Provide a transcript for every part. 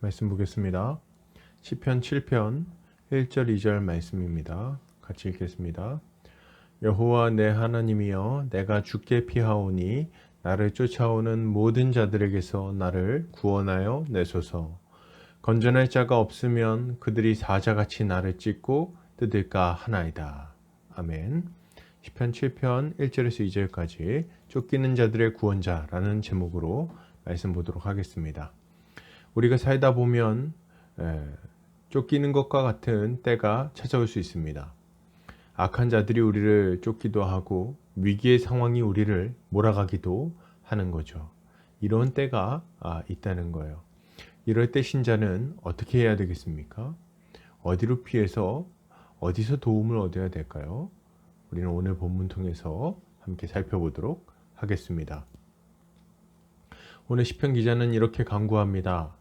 말씀 보겠습니다. 시편 7편 1절 2절 말씀입니다. 같이 읽겠습니다. 여호와 내 하나님이여 내가 주께 피하오니 나를 쫓아오는 모든 자들에게서 나를 구원하여 내소서. 건전할 자가 없으면 그들이 사자같이 나를 찢고 뜯을까 하나이다. 아멘. 시편 7편 1절에서 2절까지 쫓기는 자들의 구원자라는 제목으로 말씀 보도록 하겠습니다. 우리가 살다 보면 쫓기는 것과 같은 때가 찾아올 수 있습니다. 악한 자들이 우리를 쫓기도 하고 위기의 상황이 우리를 몰아가기도 하는 거죠. 이런 때가 있다는 거예요. 이럴 때 신자는 어떻게 해야 되겠습니까? 어디로 피해서 어디서 도움을 얻어야 될까요? 우리는 오늘 본문 통해서 함께 살펴보도록 하겠습니다. 오늘 시편 기자는 이렇게 간구합니다.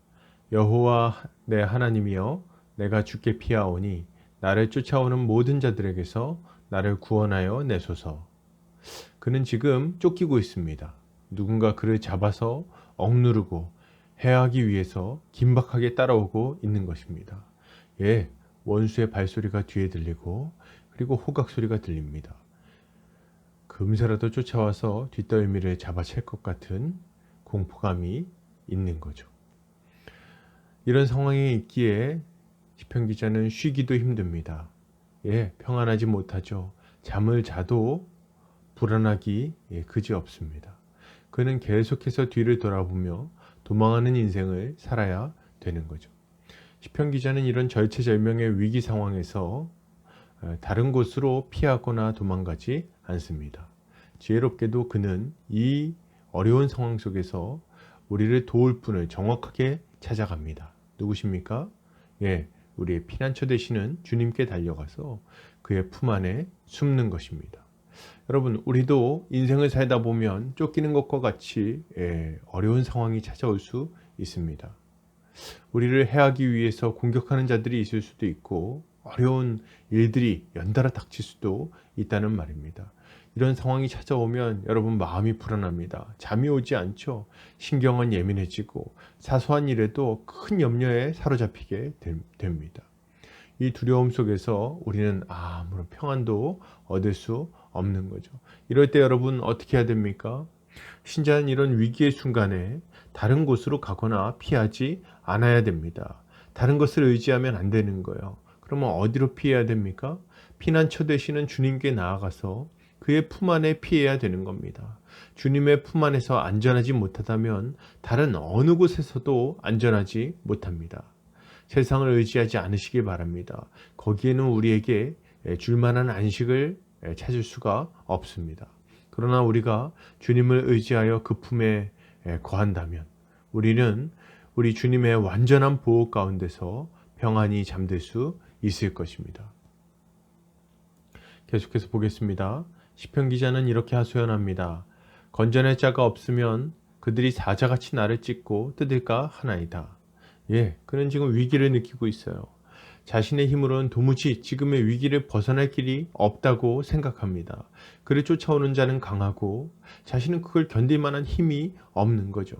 여호와 내 하나님이여 내가 주께 피하오니 나를 쫓아오는 모든 자들에게서 나를 구원하여 내소서. 그는 지금 쫓기고 있습니다. 누군가 그를 잡아서 억누르고 해하기 위해서 긴박하게 따라오고 있는 것입니다. 원수의 발소리가 뒤에 들리고 그리고 호각 소리가 들립니다. 금세라도 쫓아와서 뒷덜미를 잡아챌 것 같은 공포감이 있는 거죠. 이런 상황에 있기에 시편 기자는 쉬기도 힘듭니다. 평안하지 못하죠. 잠을 자도 불안하기 그지없습니다. 그는 계속해서 뒤를 돌아보며 도망하는 인생을 살아야 되는 거죠. 시편 기자는 이런 절체절명의 위기 상황에서 다른 곳으로 피하거나 도망가지 않습니다. 지혜롭게도 그는 이 어려운 상황 속에서 우리를 도울 분을 정확하게 찾아갑니다. 누구십니까? 우리의 피난처 되시는 주님께 달려가서 그의 품 안에 숨는 것입니다. 여러분, 우리도 인생을 살다 보면 쫓기는 것과 같이 어려운 상황이 찾아올 수 있습니다. 우리를 해하기 위해서 공격하는 자들이 있을 수도 있고 어려운 일들이 연달아 닥칠 수도 있다는 말입니다. 이런 상황이 찾아오면 여러분 마음이 불안합니다. 잠이 오지 않죠. 신경은 예민해지고 사소한 일에도 큰 염려에 사로잡히게 됩니다. 이 두려움 속에서 우리는 아무런 평안도 얻을 수 없는 거죠. 이럴 때 여러분 어떻게 해야 됩니까? 신자는 이런 위기의 순간에 다른 곳으로 가거나 피하지 않아야 됩니다. 다른 것을 의지하면 안 되는 거예요. 그러면 어디로 피해야 됩니까? 피난처 되시는 주님께 나아가서 그의 품 안에 피해야 되는 겁니다. 주님의 품 안에서 안전하지 못하다면 다른 어느 곳에서도 안전하지 못합니다. 세상을 의지하지 않으시길 바랍니다. 거기에는 우리에게 줄만한 안식을 찾을 수가 없습니다. 그러나 우리가 주님을 의지하여 그 품에 거한다면 우리는 우리 주님의 완전한 보호 가운데서 평안히 잠들 수 있을 것입니다. 계속해서 보겠습니다. 시편 기자는 이렇게 하소연합니다. 건전할 자가 없으면 그들이 사자같이 나를 찢고 뜯을까 하나이다. 그는 지금 위기를 느끼고 있어요. 자신의 힘으로는 도무지 지금의 위기를 벗어날 길이 없다고 생각합니다. 그를 쫓아오는 자는 강하고 자신은 그걸 견딜 만한 힘이 없는 거죠.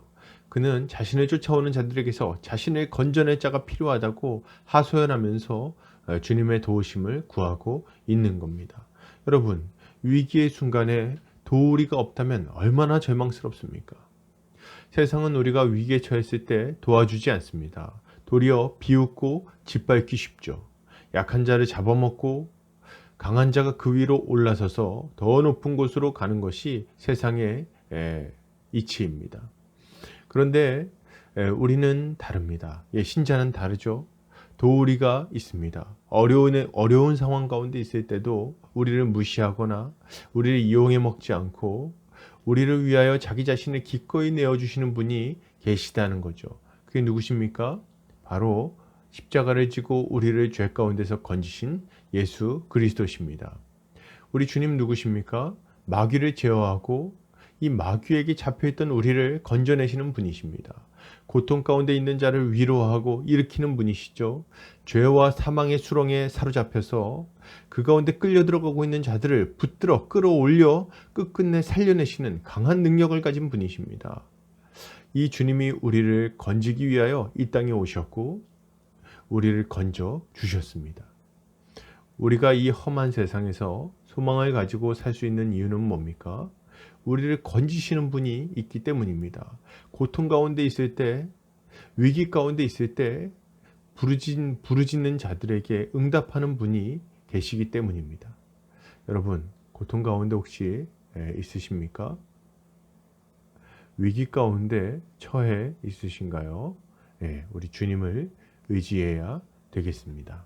그는 자신을 쫓아오는 자들에게서 자신을 건져낼 자가 필요하다고 하소연하면서 주님의 도우심을 구하고 있는 겁니다. 여러분, 위기의 순간에 도우리가 없다면 얼마나 절망스럽습니까? 세상은 우리가 위기에 처했을 때 도와주지 않습니다. 도리어 비웃고 짓밟기 쉽죠. 약한 자를 잡아먹고 강한 자가 그 위로 올라서서 더 높은 곳으로 가는 것이 세상의 이치입니다. 그런데 우리는 다릅니다. 신자는 다르죠. 도우리가 있습니다. 어려운 상황 가운데 있을 때도 우리를 무시하거나 우리를 이용해 먹지 않고 우리를 위하여 자기 자신을 기꺼이 내어주시는 분이 계시다는 거죠. 그게 누구십니까? 바로 십자가를 지고 우리를 죄 가운데서 건지신 예수 그리스도십니다. 우리 주님 누구십니까? 마귀를 제어하고 이 마귀에게 잡혀있던 우리를 건져내시는 분이십니다. 고통 가운데 있는 자를 위로하고 일으키는 분이시죠. 죄와 사망의 수렁에 사로잡혀서 그 가운데 끌려 들어가고 있는 자들을 붙들어 끌어올려 끝끝내 살려내시는 강한 능력을 가진 분이십니다. 이 주님이 우리를 건지기 위하여 이 땅에 오셨고 우리를 건져 주셨습니다. 우리가 이 험한 세상에서 소망을 가지고 살 수 있는 이유는 뭡니까? 우리를 건지시는 분이 있기 때문입니다. 고통 가운데 있을 때, 위기 가운데 있을 때 부르짖는 자들에게 응답하는 분이 계시기 때문입니다. 여러분, 고통 가운데 혹시 있으십니까? 위기 가운데 처해 있으신가요? 우리 주님을 의지해야 되겠습니다.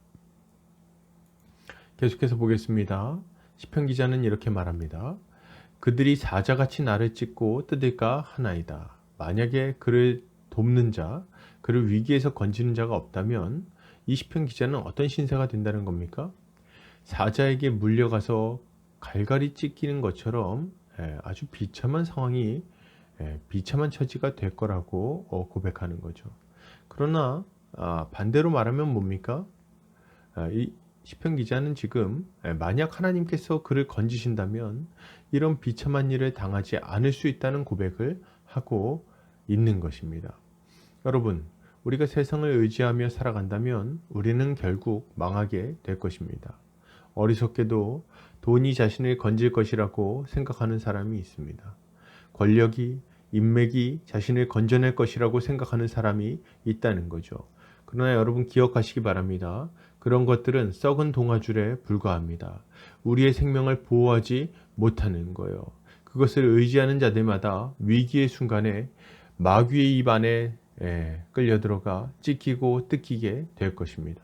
계속해서 보겠습니다. 시편 기자는 이렇게 말합니다. 그들이 사자같이 나를 찢고 뜯을까 하나이다. 만약에 그를 돕는 자, 그를 위기에서 건지는 자가 없다면 이 시편 기자는 어떤 신세가 된다는 겁니까? 사자에게 물려가서 갈갈이 찢기는 것처럼 아주 비참한 상황이 비참한 처지가 될 거라고 고백하는 거죠. 그러나 반대로 말하면 뭡니까? 이 시편 기자는 지금 만약 하나님께서 그를 건지신다면 이런 비참한 일을 당하지 않을 수 있다는 고백을 하고 있는 것입니다. 여러분, 우리가 세상을 의지하며 살아간다면 우리는 결국 망하게 될 것입니다. 어리석게도 돈이 자신을 건질 것이라고 생각하는 사람이 있습니다. 권력이, 인맥이 자신을 건져낼 것이라고 생각하는 사람이 있다는 거죠. 그러나 여러분 기억하시기 바랍니다. 그런 것들은 썩은 동아줄에 불과합니다. 우리의 생명을 보호하지 못하는 거예요. 그것을 의지하는 자들마다 위기의 순간에 마귀의 입 안에 끌려 들어가 찢기고 뜯기게 될 것입니다.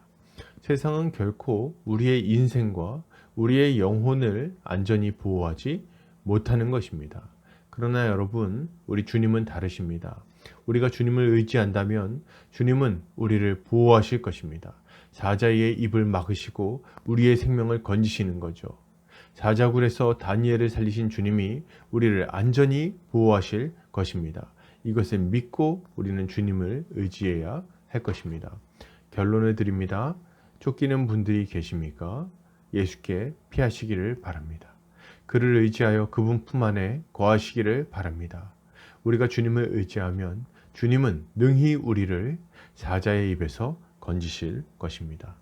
세상은 결코 우리의 인생과 우리의 영혼을 안전히 보호하지 못하는 것입니다. 그러나 여러분, 우리 주님은 다르십니다. 우리가 주님을 의지한다면 주님은 우리를 보호하실 것입니다. 사자의 입을 막으시고 우리의 생명을 건지시는 거죠. 사자굴에서 다니엘을 살리신 주님이 우리를 안전히 보호하실 것입니다. 이것을 믿고 우리는 주님을 의지해야 할 것입니다. 결론을 드립니다. 쫓기는 분들이 계십니까? 예수께 피하시기를 바랍니다. 그를 의지하여 그분 품 안에 거하시기를 바랍니다. 우리가 주님을 의지하면 주님은 능히 우리를 사자의 입에서 건지실 것입니다.